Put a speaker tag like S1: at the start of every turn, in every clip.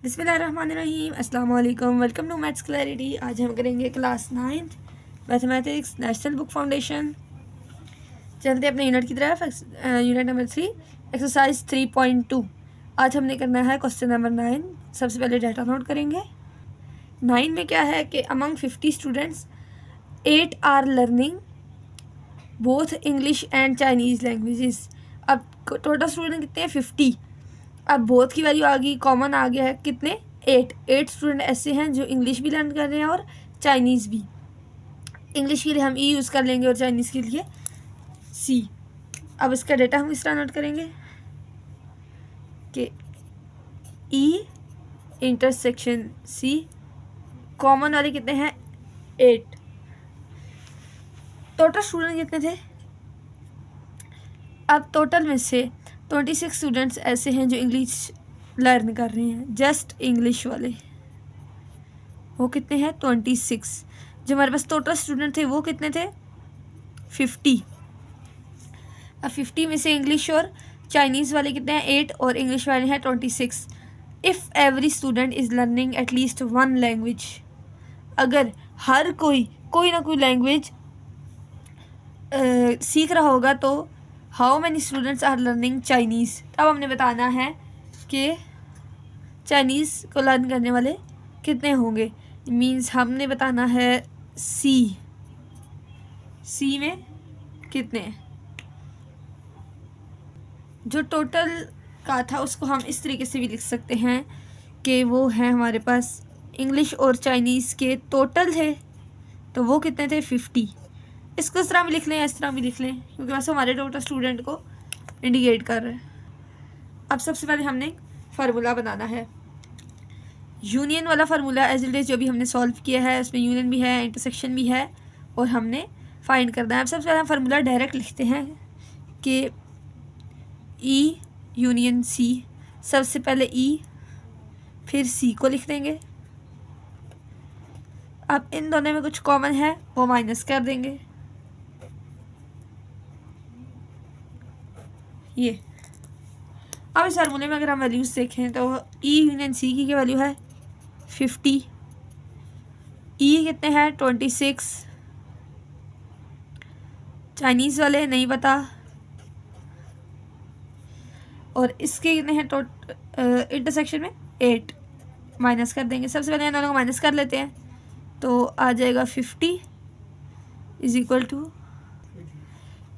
S1: बिस्मिल्लाहिर्रहमानिर्रहीम, अस्सलाम वालेकुम। Welcome to Maths Clarity. आज हम करेंगे class 9 mathematics National Book Foundation. चलते अपने यूनिट की तरफ। Unit number 3 exercise 3.2। आज हमने करना है क्वेश्चन नंबर 9। सबसे पहले डाटा नोट करेंगे। 9 में क्या है कि among 50 students 8 are learning both English and Chinese languages. अब टोटल स्टूडेंट कितने हैं? 50। अब बोथ की वैल्यू आ गई, कॉमन आ गया है कितने? 8 स्टूडेंट ऐसे हैं जो इंग्लिश भी लर्न कर रहे हैं और चाइनीज़ भी। इंग्लिश के लिए हम ई यूज़ कर लेंगे और चाइनीज़ के लिए सी। अब इसका डेटा हम इस तरह नोट करेंगे कि ई इंटरसेक्शन सी, कॉमन वाले कितने हैं? 8। टोटल स्टूडेंट कितने थे? अब टोटल में से 26 स्टूडेंट्स ऐसे हैं जो इंग्लिश लर्न कर रहे हैं, जस्ट इंग्लिश वाले। वो कितने हैं? 26। जो हमारे पास टोटल स्टूडेंट थे वो कितने थे? 50। अब 50 में से इंग्लिश और चाइनीज़ वाले कितने हैं? 8 और इंग्लिश वाले हैं 26। If every student is learning at least one language, अगर हर कोई ना कोई लैंग्वेज सीख रहा होगा तो how many students are learning Chinese. तब हमने बताना है कि चाइनीज़ को लर्न करने वाले कितने होंगे। मीन्स हमने बताना है सी में कितने हैं। जो टोटल का था उसको हम इस तरीके से भी लिख सकते हैं कि वो है हमारे पास इंग्लिश और चाइनीज़ के टोटल थे तो वो कितने थे? 50। इसको इस तरह भी लिख लें, इस तरह भी लिख लें, क्योंकि वैसे हमारे टोटल स्टूडेंट को इंडिकेट कर रहे हैं। अब सबसे पहले हमने फार्मूला बनाना है। यूनियन वाला फार्मूला एज इट इज़ जो भी हमने सॉल्व किया है, उसमें यूनियन भी है, इंटरसेक्शन भी है और हमने फाइंड करना है। अब सबसे पहले हम फार्मूला डायरेक्ट लिखते हैं कि ई यूनियन सी। सबसे पहले ई फिर सी को लिख देंगे। अब इन दोनों में कुछ कॉमन है वो माइनस कर देंगे। ये अब इस फार्मूले में अगर हम वैल्यूज़ देखें तो ई यूनियन सी की क्या वैल्यू है? 50। ई कितने हैं? 26। चाइनीज़ वाले नहीं पता। और इसके कितने हैं? इंटरसेक्शन में 8 माइनस कर देंगे। सबसे पहले इन दोनों को माइनस कर लेते हैं तो आ जाएगा 50 इज इक्वल टू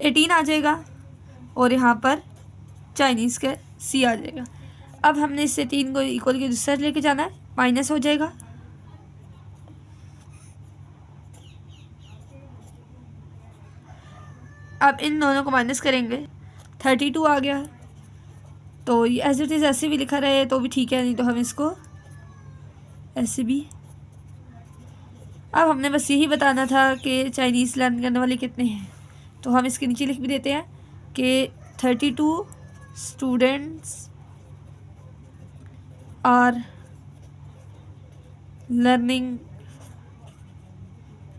S1: 18 आ जाएगा और यहाँ पर चाइनीज़ का सी आ जाएगा। अब हमने इस 18 को इक्वल के दूसरे लेके जाना है, माइनस हो जाएगा। अब इन दोनों को माइनस करेंगे, 32 आ गया। तो ये एज इट इज़ ऐसे भी लिखा रहे तो भी ठीक है, नहीं तो हम इसको ऐसे भी। अब हमने बस यही बताना था कि चाइनीज़ लर्न करने वाले कितने हैं, तो हम इसके नीचे लिख भी देते हैं कि 32 students are learning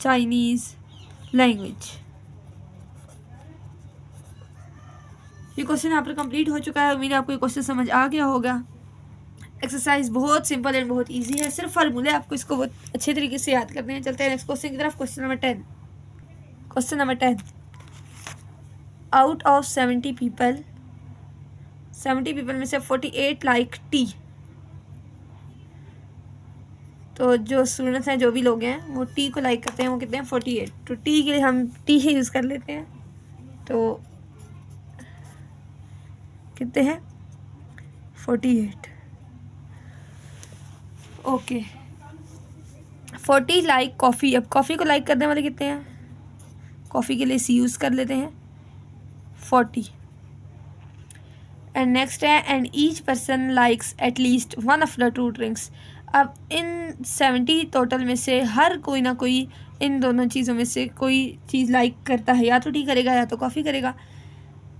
S1: Chinese language. ये क्वेश्चन यहाँ पर कंप्लीट हो चुका है। उम्मीद है आपको ये क्वेश्चन समझ आ गया होगा। एक्सरसाइज बहुत सिंपल एंड बहुत इजी है, सिर्फ फार्मूले आपको इसको बहुत अच्छे तरीके से याद करने हैं। चलते हैं नेक्स्ट क्वेश्चन की तरफ। Question number 10। Question number 10, out of 70 people में से 48 लाइक टी। तो जो स्टूडेंट्स हैं, जो भी लोग हैं, वो टी को लाइक करते हैं, वो कितने हैं? 48। तो टी के लिए हम टी ही यूज़ कर लेते हैं। तो कितने हैं? 48। ओके। 40 like coffee. अब कॉफ़ी को लाइक करने वाले कितने हैं? कॉफ़ी के लिए सी यूज़ कर लेते हैं, 40। एंड नेक्स्ट है and each person likes at least one of the 2 drinks. अब इन 70 टोटल में से हर कोई ना कोई इन दोनों चीज़ों में से कोई चीज़ लाइक करता है, या तो टी करेगा या तो कॉफ़ी करेगा।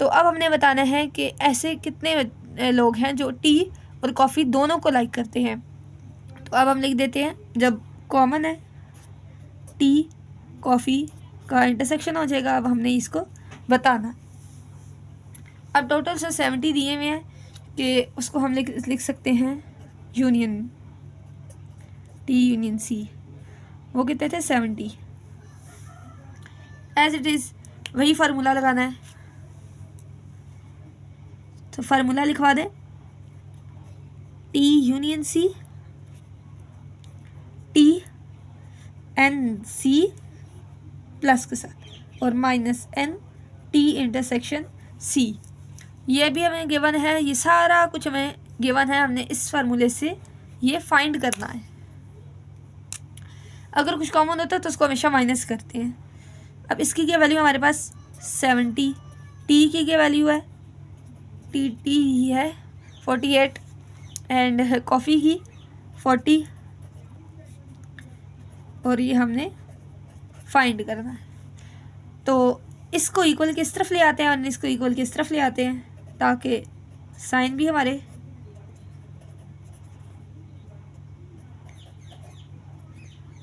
S1: तो अब हमने बताना है कि ऐसे कितने लोग हैं जो टी और कॉफ़ी दोनों को लाइक करते हैं। तो अब हम लिख देते हैं, जब कॉमन है टी कॉफ़ी का इंटरसेक्शन हो जाएगा। अब हमने इसको बताना। अब टोटल से 70 दिए हुए हैं कि उसको हम लिख सकते हैं यूनियन टी यूनियन सी, वो कितने थे 70। एज इट इज़ वही फार्मूला लगाना है, तो फार्मूला लिखवा दें T union C, T N C plus के साथ और minus N T intersection C. ये भी हमें गिवन है, ये सारा कुछ हमें गिवन है, हमने इस फार्मूले से ये फाइंड करना है। अगर कुछ कॉमन होता है तो उसको हमेशा माइनस करते हैं। अब इसकी क्या वैल्यू हमारे पास 70, टी की क्या वैल्यू है, टी ही है 48 एंड कॉफ़ी की 40, और ये हमने फाइंड करना है। तो इसको इक्वल किस तरफ ले आते हैं और इसको इक्वल किस तरफ ले आते हैं, ताकि साइन भी हमारे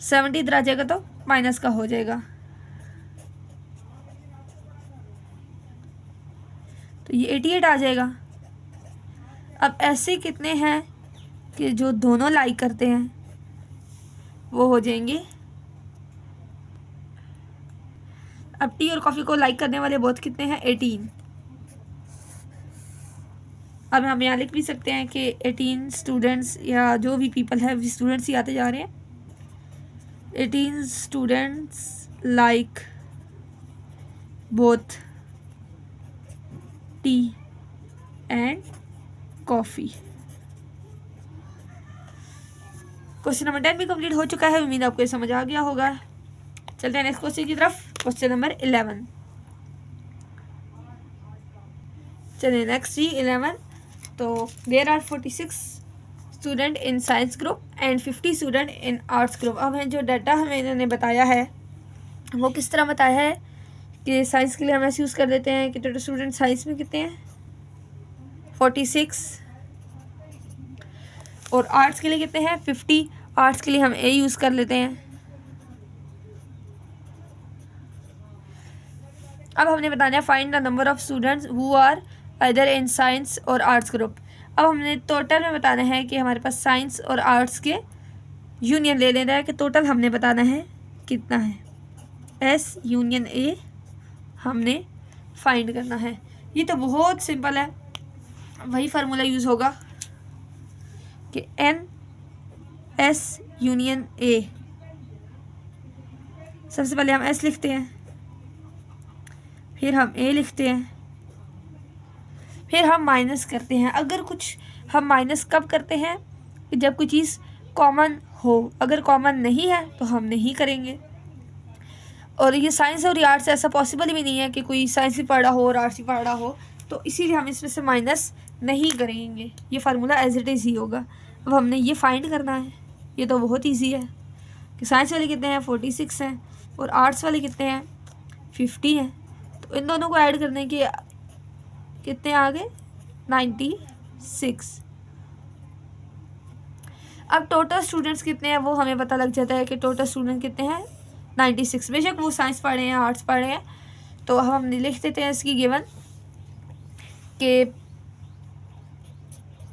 S1: सेवेंटी इधर आ जाएगा तो माइनस का हो जाएगा। तो ये 88 आ जाएगा। अब ऐसे कितने हैं कि जो दोनों लाइक करते हैं वो हो जाएंगे। अब टी और कॉफ़ी को लाइक करने वाले बहुत कितने हैं 18। अब हम यहाँ लिख भी सकते हैं कि 18 स्टूडेंट्स या जो भी पीपल है स्टूडेंट्स ही आते जा रहे हैं। 18 students like both T and coffee. Question number 10 भी कंप्लीट हो चुका है। उम्मीद आपको ये समझ आ गया होगा। चलते हैं नेक्स्ट क्वेश्चन की तरफ, क्वेश्चन नंबर 11। चलिए नेक्स्ट जी 11। तो there are 46 student in science group and 50 student in arts group. अब जो डाटा हमें इन्होंने बताया है वो किस तरह बताया है कि साइंस के लिए हम ऐसे यूज़ कर देते हैं कि टोटल स्टूडेंट साइंस में कितने हैं 46 और आर्ट्स के लिए कितने हैं 50। आर्ट्स के लिए हम ए यूज़ कर लेते हैं। अब हमने बताना है find the number of students who are either in science और आर्ट्स ग्रुप। अब हमने टोटल में बताना है कि हमारे पास साइंस और आर्ट्स के यूनियन ले लेना है कि टोटल हमने बताना है कितना है। एस यूनियन ए हमने फाइंड करना है। ये तो बहुत सिंपल है, वही फार्मूला यूज़ होगा कि एन एस यूनियन ए। सबसे पहले हम एस लिखते हैं, फिर हम ए लिखते हैं, फिर हम माइनस करते हैं। अगर कुछ हम माइनस कब करते हैं कि जब कोई चीज़ कॉमन हो, अगर कॉमन नहीं है तो हम नहीं करेंगे। और ये साइंस और आर्ट्स ऐसा पॉसिबल भी नहीं है कि कोई साइंस भी पढ़ा हो और आर्ट्स भी पढ़ा हो, तो इसीलिए हम इसमें से माइनस नहीं करेंगे। ये फार्मूला एज इट इज़ ही होगा। अब हमने ये फाइंड करना है। ये तो बहुत ईजी है कि साइंस वाले कितने हैं 46 हैं और आर्ट्स वाले कितने हैं 50 हैं। तो इन दोनों को ऐड करने के कितने आ गए 96। अब टोटल स्टूडेंट्स कितने हैं वो हमें पता लग जाता है कि टोटल स्टूडेंट कितने हैं 96। बेशक वो साइंस पढ़ रहे हैं आर्ट्स पढ़ रहे हैं, तो हम लिख देते हैं इसकी गिवन के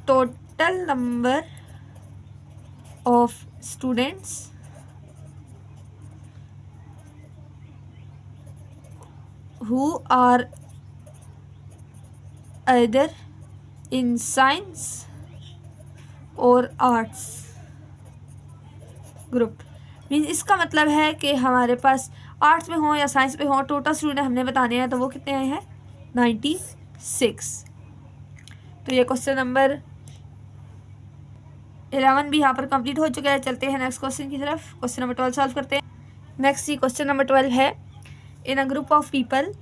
S1: total number of students who are either in science और आर्ट्स ग्रुप। मीन्स इसका मतलब है कि हमारे पास आर्ट्स में हो या साइंस में हो टोटल स्टूडेंट हमने बताने हैं, तो वो कितने हैं 96। तो ये क्वेश्चन नंबर 11 भी यहाँ पर कंप्लीट हो चुका है। चलते हैं नेक्स्ट क्वेश्चन की तरफ। क्वेश्चन नंबर 12 सॉल्व करते हैं। नेक्स्ट ही क्वेश्चन नंबर 12 है in a group of people.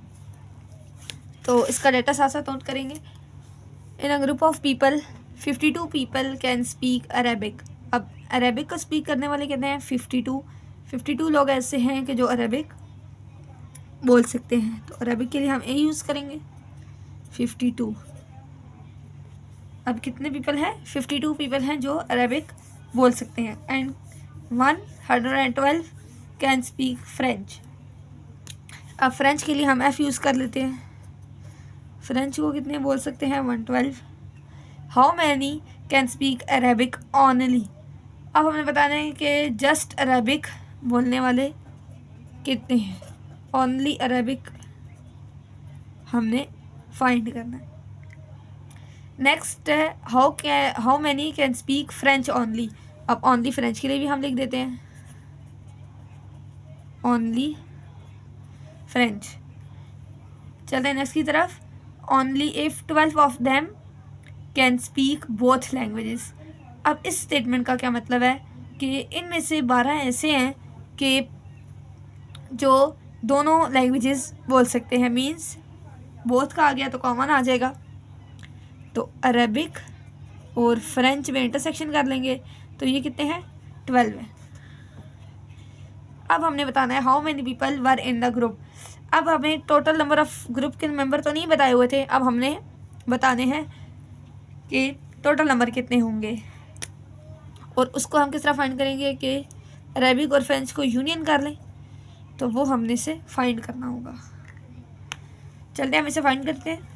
S1: तो इसका डेटा साथ साथ नोट करेंगे। In a group of people 52 people can speak Arabic. अब अरेबिक को स्पीक करने वाले कितने हैं 52 लोग ऐसे हैं कि जो अरेबिक बोल सकते हैं। तो अरेबिक के लिए हम ए यूज़ करेंगे 52। अब कितने पीपल हैं 52 पीपल हैं जो अरेबिक बोल सकते हैं। And 112 can speak French. अब फ्रेंच के लिए हम एफ़ यूज़ कर लेते हैं। फ्रेंच को कितने बोल सकते हैं 112। How many can speak Arabic only. अब हमें बताना है कि जस्ट अरबिक बोलने वाले कितने हैं, ओनली अरबिक हमने फाइंड करना है। नेक्स्ट है how many can speak French only. अब ओनली फ्रेंच के लिए भी हम लिख देते हैं ओनली फ्रेंच। चलते हैं नेक्स्ट की तरफ। Only if 12 of them can speak both languages. अब इस स्टेटमेंट का क्या मतलब है कि इनमें से 12 ऐसे हैं कि जो दोनों लैंग्वेजेस बोल सकते हैं, मीन्स बोथ का आ गया तो कॉमन आ जाएगा, तो अरबिक और फ्रेंच में इंटरसेक्शन कर लेंगे तो ये कितने हैं 12 है। अब हमने बताना है how many people were in the group. अब हमें टोटल नंबर ऑफ ग्रुप के मेंबर तो नहीं बताए हुए थे, अब हमने बताने हैं कि टोटल नंबर कितने होंगे, और उसको हम किस तरह फाइंड करेंगे कि अरबिक और फ्रेंच को यूनियन कर लें, तो वो हमने से फाइंड करना होगा। चलते हैं हम इसे फाइंड करते हैं।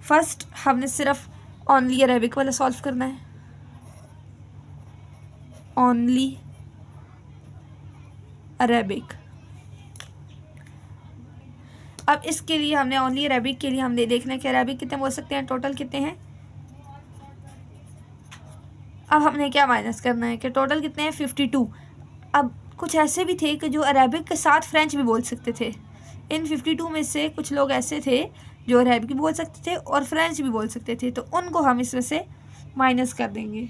S1: फर्स्ट हमने सिर्फ ओनली अरबिक वाला सॉल्व करना है, ओनली अरबिक। अब इसके लिए हमने ओनली अरबिक के लिए हमने देखना है कि अरबिक कितने बोल सकते हैं, टोटल कितने हैं। अब हमने क्या माइनस करना है कि टोटल कितने हैं 52। अब कुछ ऐसे भी थे कि जो अरबिक के साथ फ्रेंच भी बोल सकते थे। इन 52 में से कुछ लोग ऐसे थे जो अरबिक भी बोल सकते थे और फ्रेंच भी बोल सकते थे, तो उनको हम इसमें से माइनस कर देंगे,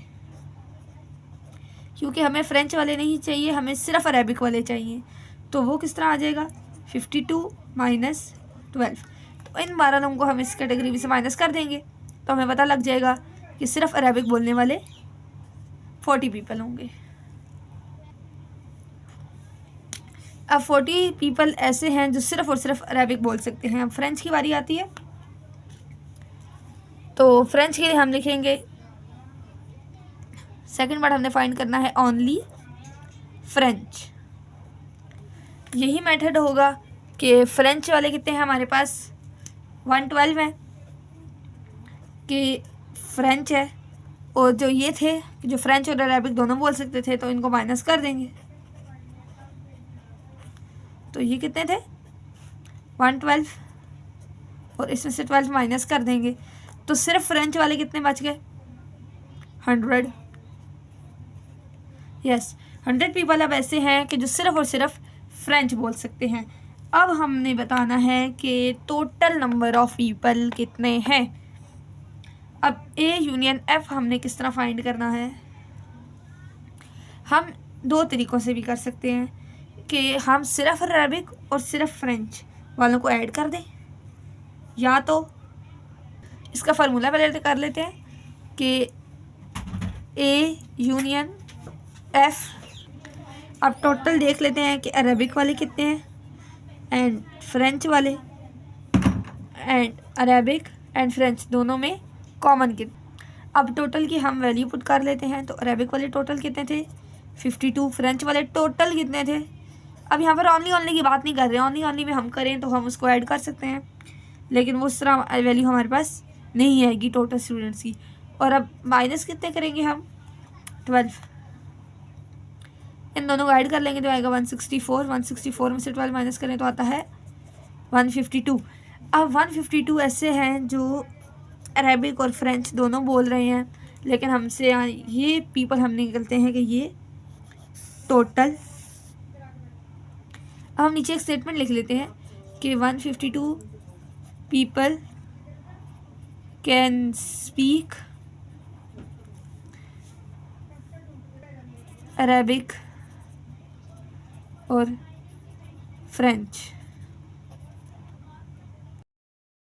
S1: क्योंकि हमें फ्रेंच वाले नहीं चाहिए, हमें सिर्फ अरबिक वाले चाहिए। तो वो किस तरह आ जाएगा 52 माइनस 12। तो इन 12 लोगों को हम इस कैटेगरी में से माइनस कर देंगे, तो हमें पता लग जाएगा कि सिर्फ अरबिक बोलने वाले 40 पीपल होंगे। अब 40 पीपल ऐसे हैं जो सिर्फ और सिर्फ अरबिक बोल सकते हैं। अब फ्रेंच की बारी आती है, तो फ्रेंच के लिए हम लिखेंगे सेकंड वर्ड हमने फाइंड करना है ओनली फ्रेंच। यही मेथड होगा कि फ्रेंच वाले कितने हैं हमारे पास 112 हैं कि फ्रेंच है, और जो ये थे जो फ्रेंच और अरबिक दोनों बोल सकते थे, तो इनको माइनस कर देंगे। तो ये कितने थे 112, और इसमें से 12 माइनस कर देंगे, तो सिर्फ फ्रेंच वाले कितने बच गए 100। यस 100 पीपल अब ऐसे हैं कि जो सिर्फ और सिर्फ फ्रेंच बोल सकते हैं। अब हमने बताना है कि टोटल नंबर ऑफ पीपल कितने हैं। अब ए यूनियन एफ हमने किस तरह फाइंड करना है, हम दो तरीक़ों से भी कर सकते हैं कि हम सिर्फ अरबिक और सिर्फ फ्रेंच वालों को ऐड कर दें, या तो इसका फार्मूला पहले कर लेते हैं कि ए यूनियन एफ। अब टोटल देख लेते हैं कि अरबिक वाले कितने हैं एंड फ्रेंच वाले, एंड अरबिक एंड फ्रेंच दोनों में कॉमन कितने। अब टोटल की हम वैल्यू पुट कर लेते हैं, तो अरबिक वाले टोटल कितने थे 52, फ्रेंच वाले टोटल कितने थे। अब यहाँ पर ओनली की बात नहीं कर रहे, ओनली में हम करें तो हम उसको ऐड कर सकते हैं, लेकिन वो उस तरह वैल्यू हमारे पास नहीं आएगी टोटल स्टूडेंट्स की। और अब माइनस कितने करेंगे हम 12, इन दोनों को ऐड कर लेंगे तो आएगा 164। 164 में से 12 माइनस करें तो आता है 152। अब 152 ऐसे हैं जो अरबिक और फ्रेंच दोनों बोल रहे हैं, लेकिन हमसे ये पीपल हम निकलते हैं कि ये टोटल। अब हम नीचे एक स्टेटमेंट लिख लेते हैं कि 152 पीपल कैन स्पीक अरबिक और फ्रेंच।